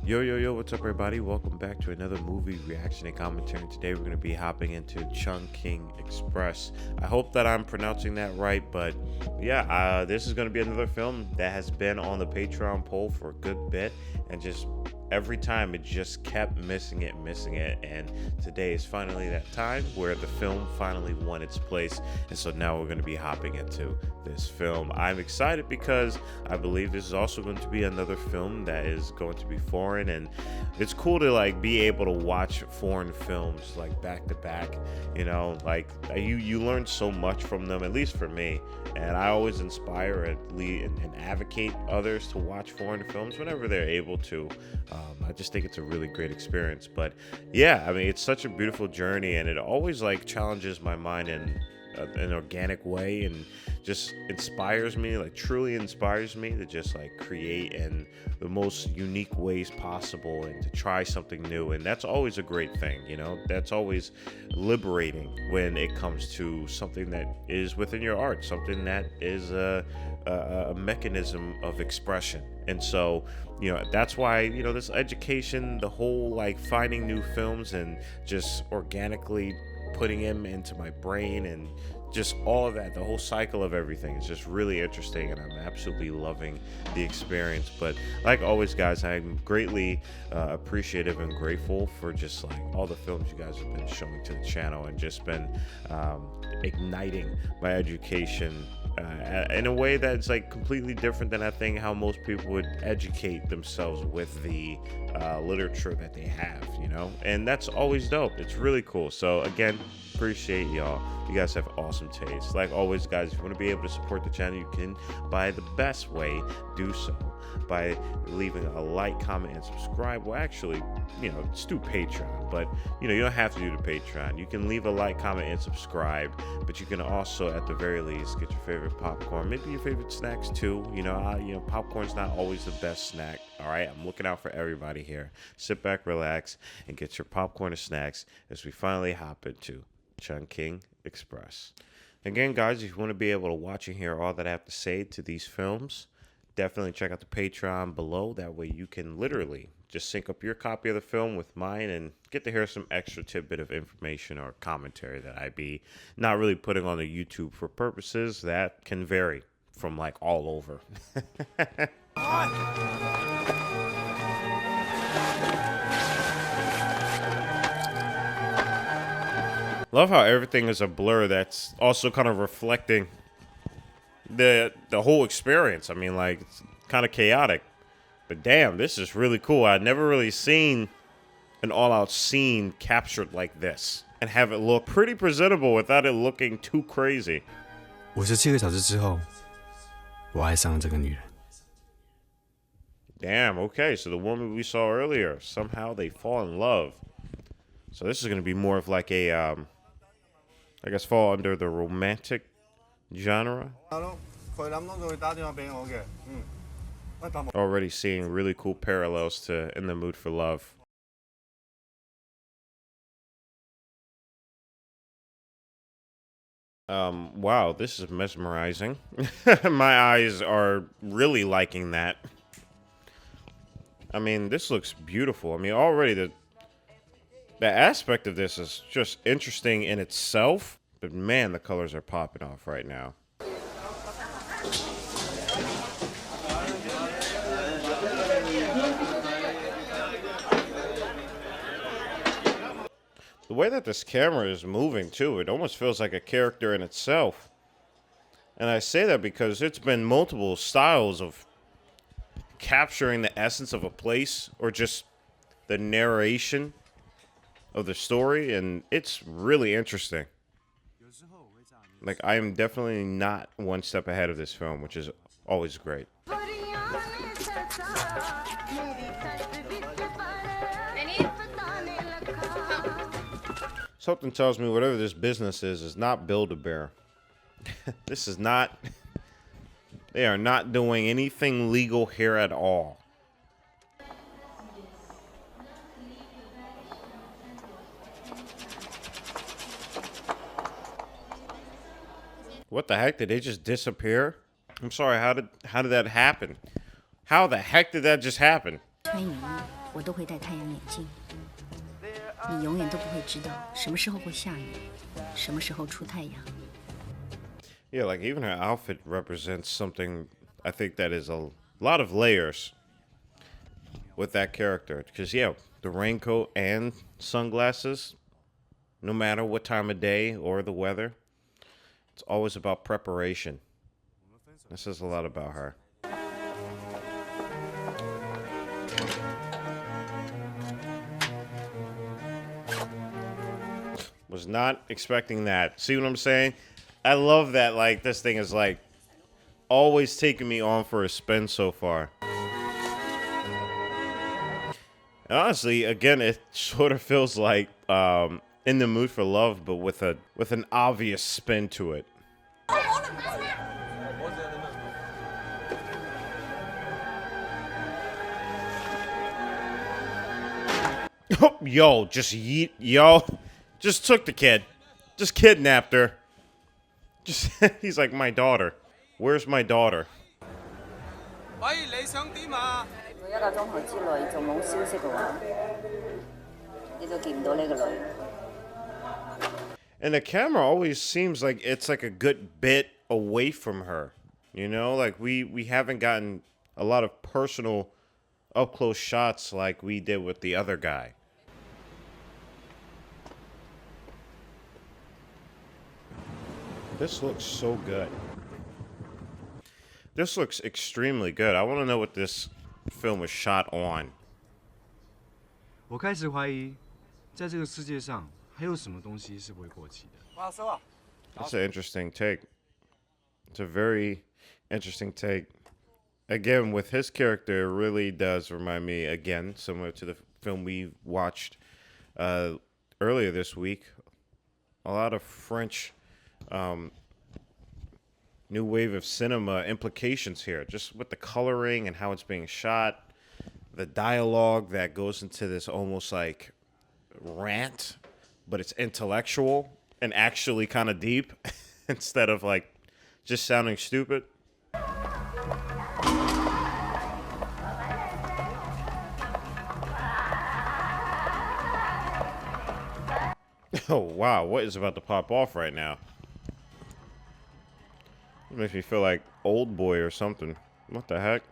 Yo, yo, yo, what's up, everybody? Welcome back to another movie reaction and commentary. And today we're going to be hopping into Chungking Express. I hope that I'm pronouncing that right, but yeah, this is going to be another film that has been on the Patreon poll for a good bit, and just every time it just kept missing it, and today is finally that time where the film finally won its place, and so now we're going to be hopping into this film. I'm excited because I believe this is also going to be another film that is going to be foreign, and it's cool to like be able to watch foreign films like back to back. You know, like you learn so much from them, at least for me, and I always inspire and advocate others to watch foreign films whenever they're able to. I just think it's a really great experience. But yeah, I mean, it's such a beautiful journey, and it always like challenges my mind in an organic way, and just inspires me, like truly inspires me to just like create in the most unique ways possible and to try something new. And that's always a great thing, you know. That's always liberating when it comes to something that is within your art, something that is a mechanism of expression. And so, you know, that's why, you know, this education, the whole like finding new films and just organically putting them into my brain and just all of that, the whole cycle of everything is just really interesting, and I'm absolutely loving the experience. But like always, guys, I'm greatly appreciative and grateful for just like all the films you guys have been showing to the channel, and just been igniting my education in a way that's like completely different than I think how most people would educate themselves with the literature that they have, you know. And that's always dope. It's really cool. So again, appreciate y'all. You guys have awesome taste. Like always, guys, if you want to be able to support the channel, you can, by the best way, do so by leaving a like, comment, and subscribe. Well, actually, you know, just do Patreon, but you know, you don't have to do the Patreon. You can leave a like, comment, and subscribe, but you can also, at the very least, get your favorite popcorn, maybe your favorite snacks too. You know, popcorn's not always the best snack. All right, I'm looking out for everybody here. Sit back, relax, and get your popcorn and snacks as we finally hop into Chungking Express. Again, guys, if you want to be able to watch and hear all that I have to say to these films, definitely check out the Patreon below. That way you can literally just sync up your copy of the film with mine and get to hear some extra tidbit of information or commentary that I be not really putting on the YouTube for purposes that can vary from like all over. Love how everything is a blur that's also kind of reflecting the whole experience. I mean, like, it's kind of chaotic, but damn, this is really cool. I'd never really seen an all-out scene captured like this and have it look pretty presentable without it looking too crazy. 57个小时之后，我爱上了这个女人。 Damn, okay, so the woman we saw earlier, somehow they fall in love. So this is going to be more of like a, I guess, fall under the romantic genre. Already seeing really cool parallels to In the Mood for Love. Wow, this is mesmerizing. My eyes are really liking that. I mean, this looks beautiful. I mean, already the aspect of this is just interesting in itself, but man, the colors are popping off right now. The way that this camera is moving too, it almost feels like a character in itself. And I say that because it's been multiple styles of capturing the essence of a place or just the narration of the story, and it's really interesting. Like, I am definitely not one step ahead of this film, which is always great. Something tells me whatever this business is not Build-A-Bear. This is not... They are not doing anything legal here at all. What the heck? Did they just disappear? I'm sorry, how did that happen? How the heck did that just happen? 我都会戴太阳眼镜。你永远都不会知道什么时候会下雨，什么时候出太阳。Yeah, like even her outfit represents something I think that is a lot of layers with that character. Because, yeah, the raincoat and sunglasses, no matter what time of day or the weather, it's always about preparation. That says a lot about her. Was not expecting that. See what I'm saying? I love that, like, this thing is, like, always taking me on for a spin so far. And honestly, again, it sort of feels like In the Mood for Love, but with an obvious spin to it. Yo, just yeet, yo, just took the kid, just kidnapped her. Just he's like, my daughter. Where's my daughter? 喂，你想點啊？如果1個鐘頭之內仲冇消息嘅話，你就見唔到呢個女。 And the camera always seems like it's like a good bit away from her. You know, like we haven't gotten a lot of personal up close shots like we did with the other guy. This looks so good. This looks extremely good. I want to know what this film was shot on. 我开始怀疑，在这个世界上还有什么东西是不会过期的。That's an interesting take. It's a very interesting take. Again, with his character, it really does remind me, again, similar to the film we watched earlier this week. A lot of French new wave of cinema implications here, just with the coloring and how it's being shot, the dialogue that goes into this almost like rant, but it's intellectual and actually kind of deep instead of like just sounding stupid. Oh, wow. What is about to pop off right now? It makes me feel like Old Boy or something. What the heck?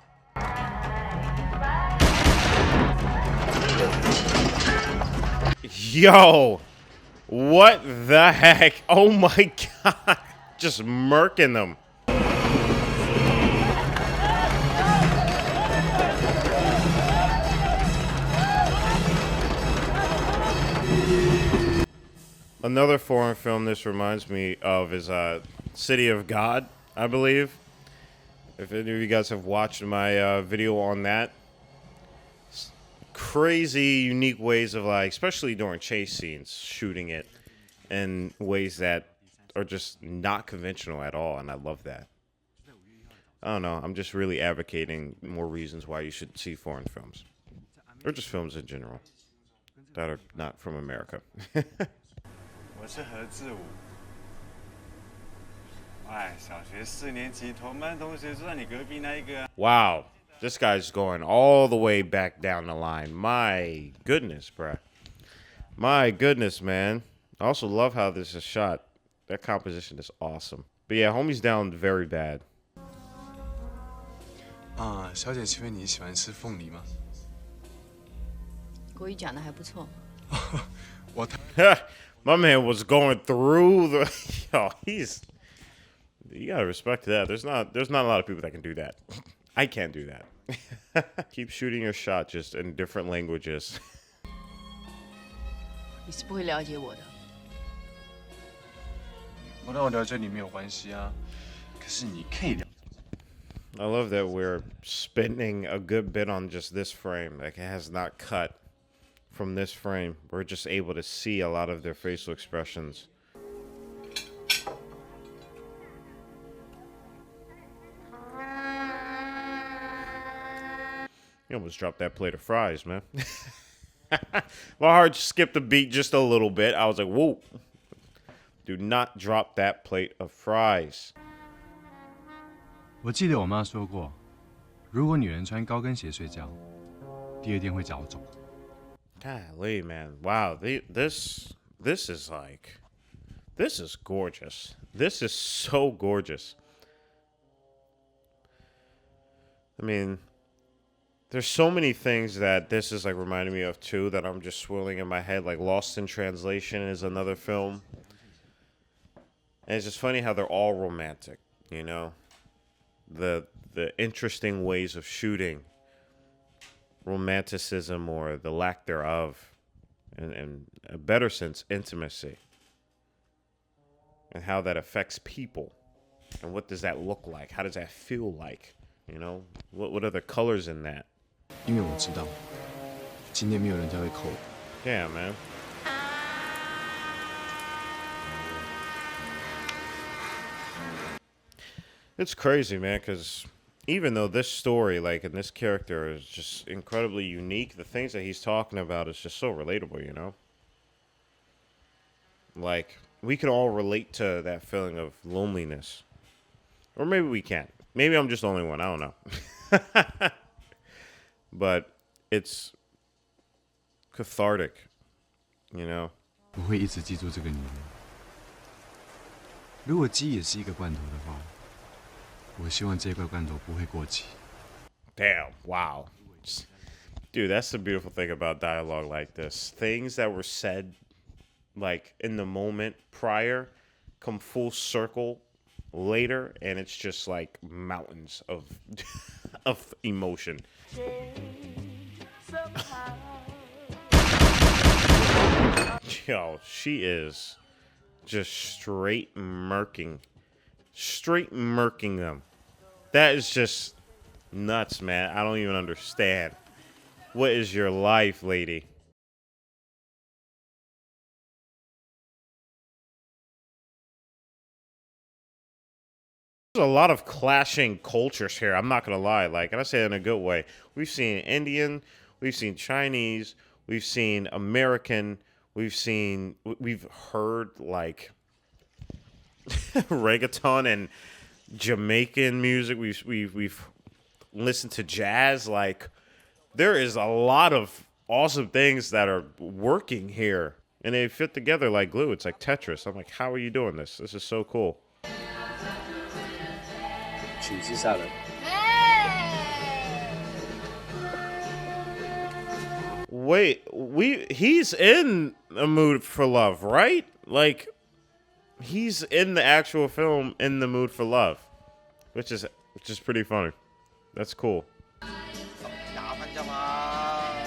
Yo! What the heck? Oh my god. Just murking them. Another foreign film this reminds me of is City of God, I believe. If any of you guys have watched my video on that. Crazy, unique ways of, like, especially during chase scenes, shooting it in ways that are just not conventional at all, and I love that. I don't know, I'm just really advocating more reasons why you should see foreign films. Or just films in general that are not from America. 我是何志武。哎，小学4年级同班同学住在你隔壁那一个啊。Wow, this guy's going all the way back down the line. My goodness, bruh. My goodness, man. I also love how this is shot. That composition is awesome. But yeah, homie's down very bad. 小姐，请问你喜欢吃凤梨吗？国语讲的还不错。我 My man was going through the yo, you gotta respect that. There's not a lot of people that can do that. I can't do that. Keep shooting your shot just in different languages. 你是不会了解我的。不让我了解你没有关系啊，可是你可以了。 I love that we're spending a good bit on just this frame. Like, it has not cut from this frame. We're just able to see a lot of their facial expressions. You almost dropped that plate of fries, man. My heart skipped a beat just a little bit. I was like, whoa. Do not drop that plate of fries. 我记得我妈说过，如果女人穿高跟鞋睡觉，第二天会早走。Golly, man. Wow. This is like, this is gorgeous. This is so gorgeous. I mean, there's so many things that this is like reminding me of too that I'm just swirling in my head. Like Lost in Translation is another film. And it's just funny how they're all romantic, you know? The interesting ways of shooting, romanticism or the lack thereof, and a better sense, intimacy. And how that affects people. And what does that look like? How does that feel like? You know? What are the colors in that? 因为我知道，今天没有人家会扣我。 Yeah, man. It's crazy, man, because even though this story, like, and this character is just incredibly unique, the things that he's talking about is just so relatable, you know? Like, we can all relate to that feeling of loneliness. Or maybe we can't. Maybe I'm just the only one. I don't know. But it's cathartic, you know? 我会一直记住这个女人。如果鸡也是一个罐头的话，我希望这块罐头不会过期。 Damn, wow. Dude, that's the beautiful thing about dialogue like this. Things that were said, like, in the moment prior come full circle later, and it's just, like, mountains of, of emotion. Yo, she is just straight murking them. That is just nuts, man. I don't even understand. What is your life, lady? There's a lot of clashing cultures here. I'm not gonna lie. Like, and I say it in a good way. We've seen Indian, we've seen Chinese, we've seen American, we've heard like reggaeton and Jamaican music. We've listened to jazz. Like, there is a lot of awesome things that are working here, and they fit together like glue. It's like Tetris. I'm like, how are you doing this? This is so cool. 曲子下来。 Wait, he's in a mood for love, right? Like, he's in the actual film in the mood for love, which is pretty funny. That's cool. 20分啫嘛，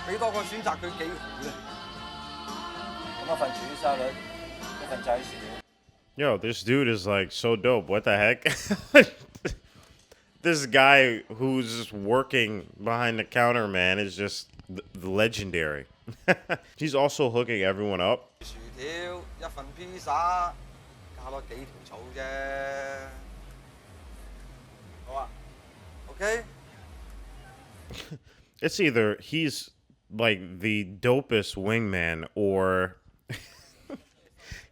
俾多個選擇佢幾好咧。咁一份廚師沙律，一份齋薯條。 Yo, this dude is like so dope. What the heck? This guy who's just working behind the counter, man, is just legendary. He's also hooking everyone up. 薯條一份披薩，加多幾條草啫。好啊 ，OK。 It's either he's like the dopest wingman or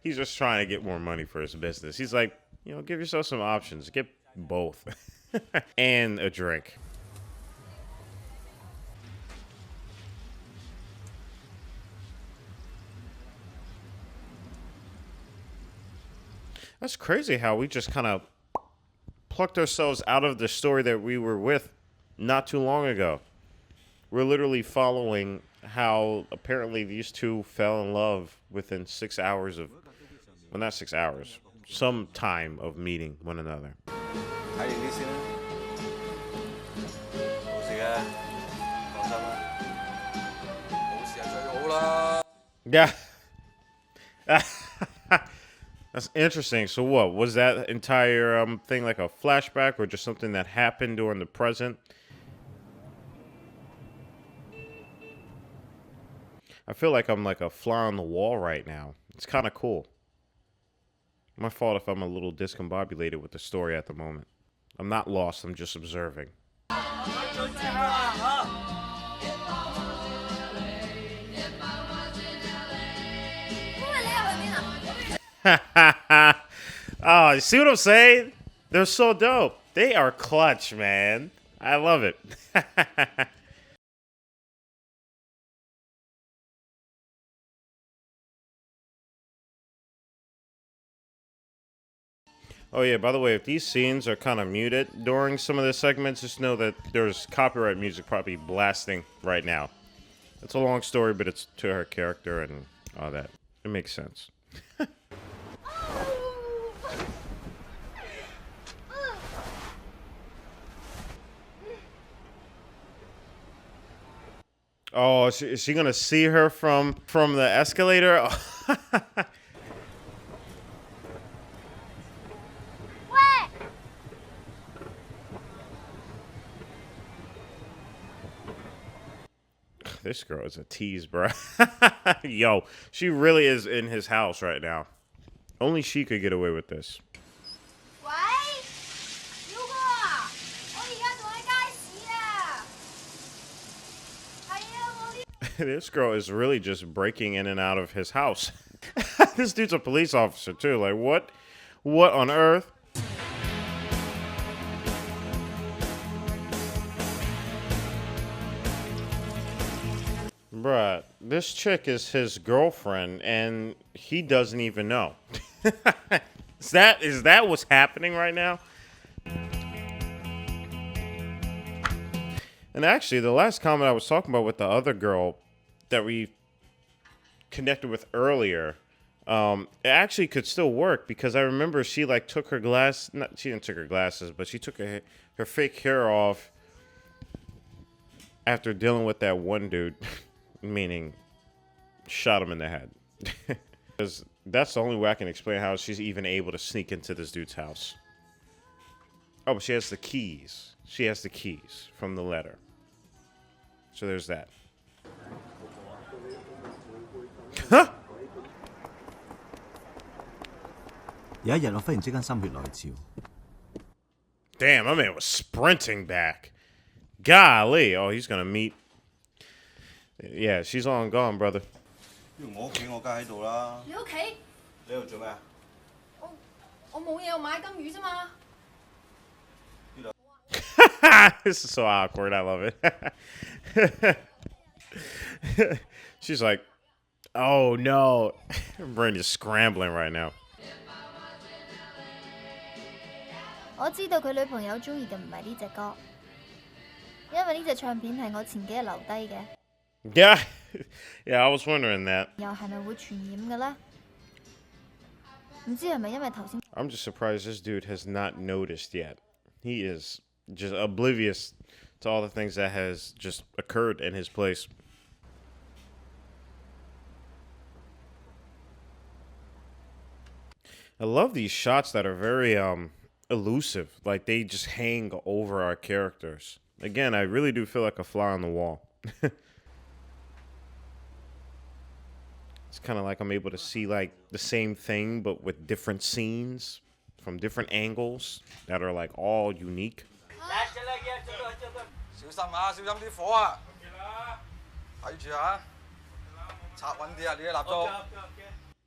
he's just trying to get more money for his business. He's like, you know, give yourself some options. Get both. And a drink. That's crazy how we just kind of plucked ourselves out of the story that we were with not too long ago. We're literally following how apparently these two fell in love within 6 hours of, well, not 6 hours, some time of meeting one another. 睇完啲先啦，冇事嘅，放心啦。冇事係最好啦。 Yeah. That's interesting. So what, was that entire thing like a flashback or just something that happened during the present? I feel like I'm like a fly on the wall right now. It's kind of cool. My fault if I'm a little discombobulated with the story at the moment. I'm not lost. I'm just observing. Oh, you see what I'm saying? They're so dope. They are clutch, man. I love it. Oh yeah, by the way, if these scenes are kind of muted during some of the segments, just know that there's copyright music probably blasting right now. It's a long story, but it's to her character and all that. It makes sense. Oh, is she gonna see her from the escalator? This girl is a tease, bro. Yo, she really is in his house right now. Only she could get away with this. This girl is really just breaking in and out of his house. This dude's a police officer too. Like what? What on earth? Bruh, this chick is his girlfriend and he doesn't even know. Is that what's happening right now? And actually, the last comment I was talking about with the other girl that we connected with earlier, it actually could still work because I remember she like took her she didn't take her glasses, but she took her fake hair off after dealing with that one dude, meaning shot him in the head. Because that's the only way I can explain how she's even able to sneak into this dude's house. Oh, but she has the keys. She has the keys from the letter. So there's that. Huh? 有一日我忽然之間心血來潮， Damn, my man was sprinting back. Golly. Oh, he's gonna meet. Yeah, she's on gone, brother. 我屋企我梗喺度啦。你屋企？你喺度做咩啊？我冇嘢，我買金魚啫嘛。This is so awkward. I love it. She's like, oh no. Her brain is scrambling right now. 我知道佢女朋友中意嘅唔係呢隻歌，因為呢隻唱片係我前幾日留低嘅。Yeah, yeah, I was wondering that. 又係咪會傳染嘅呢？唔知係咪因為頭先？ I'm just surprised this dude has not noticed yet. He is just oblivious to all the things that has just occurred in his place. I love these shots that are very elusive. Like they just hang over our characters. Again, I really do feel like a fly on the wall. It's kind of like I'm able to see like the same thing but with different scenes from different angles that are like all unique. 小心啊！小心啲火啊！睇住啊！拆穩啲啊！你啲蠟燭。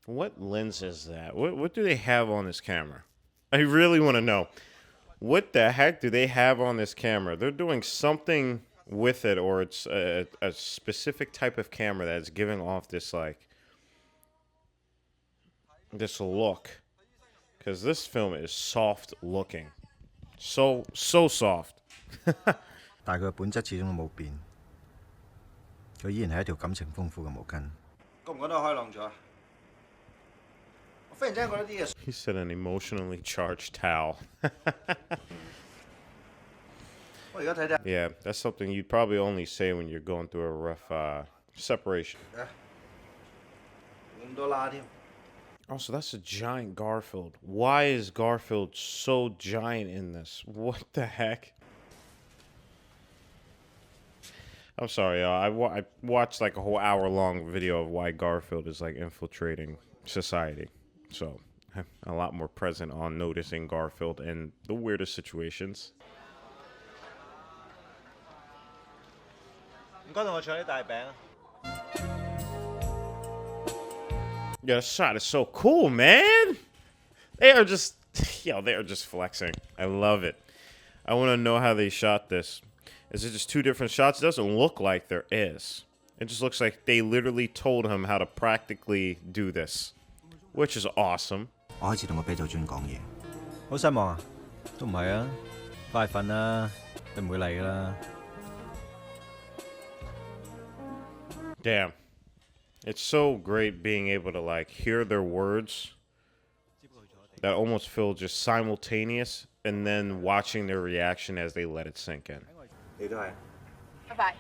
What lens is that? What do they have on this camera? I really want to know. What the heck do they have on this camera? They're doing something with it, or it's a specific type of camera that's giving off this like this look. Because this film is soft looking. So soft. 但係佢嘅本質始終都冇變，佢依然係一條感情豐富嘅毛巾。覺唔覺得開朗咗啊？我忽然之間覺得啲嘢。He said an emotionally charged towel. 我而家睇睇。 Yeah, that's something you'd probably only say when you're going through a rough separation. 咁多啦添。 Also, that's a giant Garfield. Why is Garfield so giant in this? What the heck? I'm sorry, y'all. I watched like a whole hour-long video of why Garfield is like infiltrating society. So I'm a lot more present on noticing Garfield in the weirdest situations. 唔該，同我搶啲大餅啊！ Yeah, the shot is so cool, man. They are just, they are just flexing. I love it. I want to know how they shot this. Is it just two different shots? It doesn't look like there is. It just looks like they literally told him how to practically do this, which is awesome. 我開始同個啤酒樽講嘢。好失望啊？都唔係啊，快瞓啦，你唔會嚟噶啦。Damn. It's so great being able to like hear their words that almost feel just simultaneous and then watching their reaction as they let it sink in. 你都係。拜拜。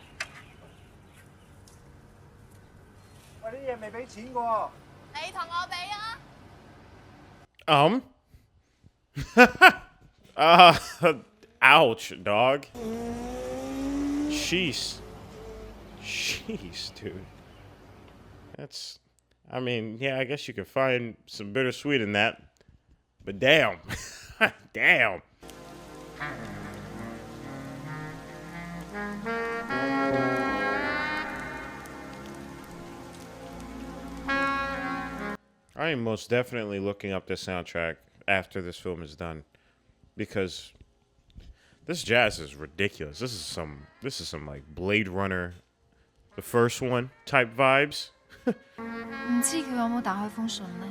喂，啲嘢未俾錢喎。你同我俾啊！Ouch, dog. Jeez, dude. That's, I mean, yeah, I guess you can find some bittersweet in that, but damn, damn. I am most definitely looking up the soundtrack after this film is done, because this jazz is ridiculous. This is some like Blade Runner, the first one type vibes. 唔知佢有冇打開封信呢？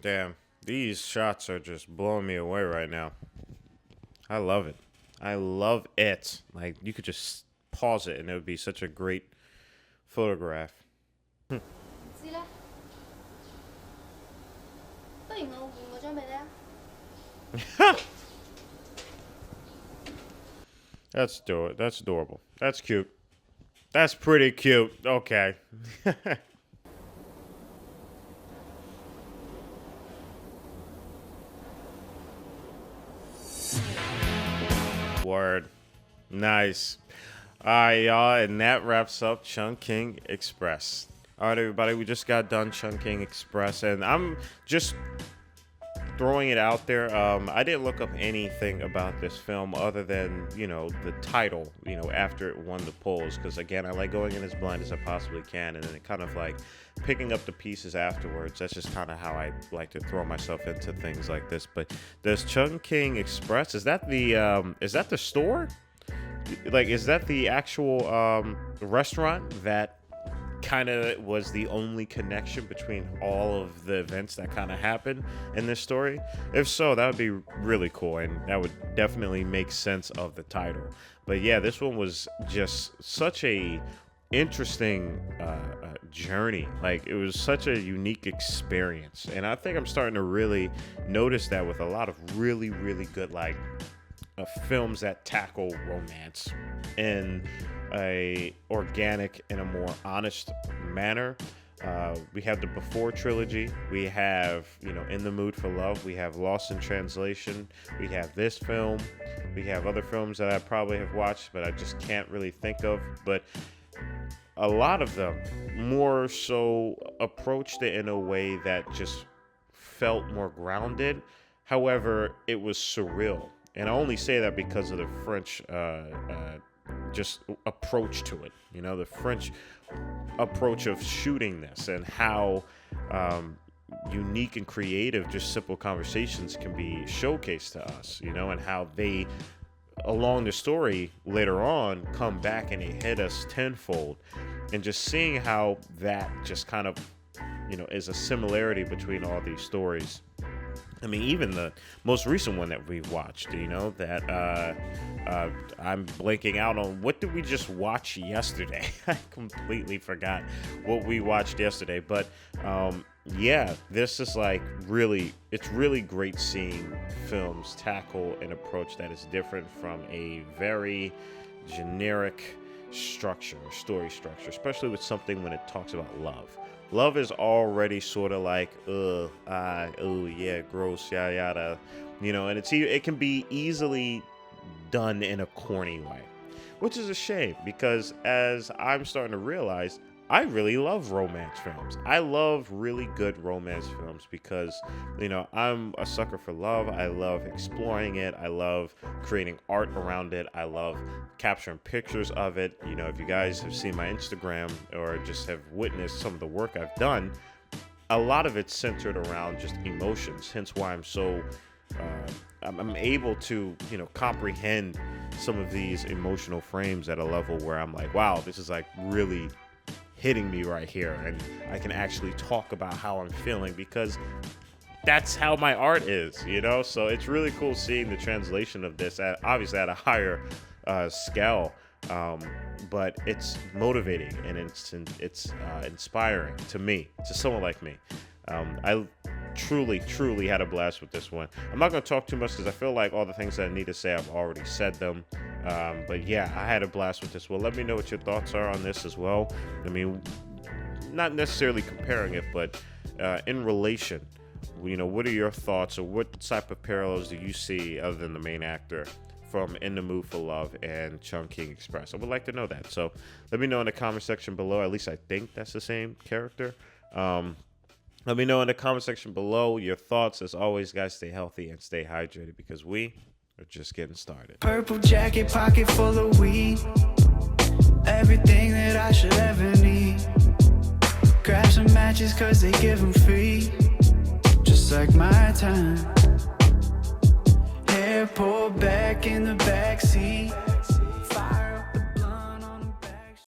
Damn, these shots are just blowing me away right now. I love it. I love it. Like, you could just pause it and it would be such a great photograph. 唔知咧，不如我換嗰張俾你啊！ That's adorable. That's cute. That's pretty cute. Okay. Word. Nice. Alright, y'all, and that wraps up Chungking Express. Alright, everybody, we just got done Chungking Express, and I'm just throwing it out there. I didn't look up anything about this film other than, you know, the title, you know, after it won the polls, because again, I like going in as blind as I possibly can, and then kind of like picking up the pieces afterwards. That's just kind of how I like to throw myself into things like this. But does Chungking Express, is that the store? Like, is that the actual restaurant that kind of was the only connection between all of the events that kind of happened in this story? If so, that would be really cool, and that would definitely make sense of the title. But yeah, this one was just such a interesting journey. Like, it was such a unique experience, and I think I'm starting to really notice that with a lot of really good like films that tackle romance in a organic and a more honest manner. We have the Before trilogy. We have, you know, In the Mood for Love. We have Lost in Translation. We have this film. We have other films that I probably have watched, but I just can't really think of. But a lot of them more so approached it in a way that just felt more grounded. However, it was surreal. And I only say that because of the French just approach to it, you know, the French approach of shooting this, and how unique and creative just simple conversations can be showcased to us, you know, and how they, along the story later on, come back and they hit us tenfold. And just seeing how that just kind of, you know, is a similarity between all these stories. I mean, even the most recent one that we've watched, you know, that I'm blanking out on. What did we just watch yesterday? I completely forgot what we watched yesterday. But yeah, this is like it's really great seeing films tackle an approach that is different from a very generic story structure, especially with something when it talks about love. Love is already sort of like, oh yeah, gross, yada, you know, and it can be easily done in a corny way, which is a shame, because as I'm starting to realize, I really love romance films. I love really good romance films because, you know, I'm a sucker for love. I love exploring it. I love creating art around it. I love capturing pictures of it. You know, if you guys have seen my Instagram or just have witnessed some of the work I've done, a lot of it's centered around just emotions. Hence why I'm so I'm able to, you know, comprehend some of these emotional frames at a level where I'm like, wow, this is like really hitting me right here, and I can actually talk about how I'm feeling because that's how my art is, you know? So it's really cool seeing the translation of this obviously at a higher scale. But it's motivating and it's inspiring to me, to someone like me. I truly had a blast with this one. I'm not going to talk too much because I feel like all the things that I need to say, I've already said them. But yeah, I had a blast with this one. Let me know what your thoughts are on this as well. I mean, not necessarily comparing it, but in relation, you know, what are your thoughts, or what type of parallels do you see other than the main actor from In the Mood for Love and Chungking Express? I would like to know that. So let me know in the comment section below. At least I think that's the same character. Let me know in the comment section below your thoughts. As always, guys, stay healthy and stay hydrated because we are just getting started. Purple jacket, pocket full of weed. Everything that I should ever need. Grab some matches cause they give them free. Just like my time. Hair pulled back in the backseat.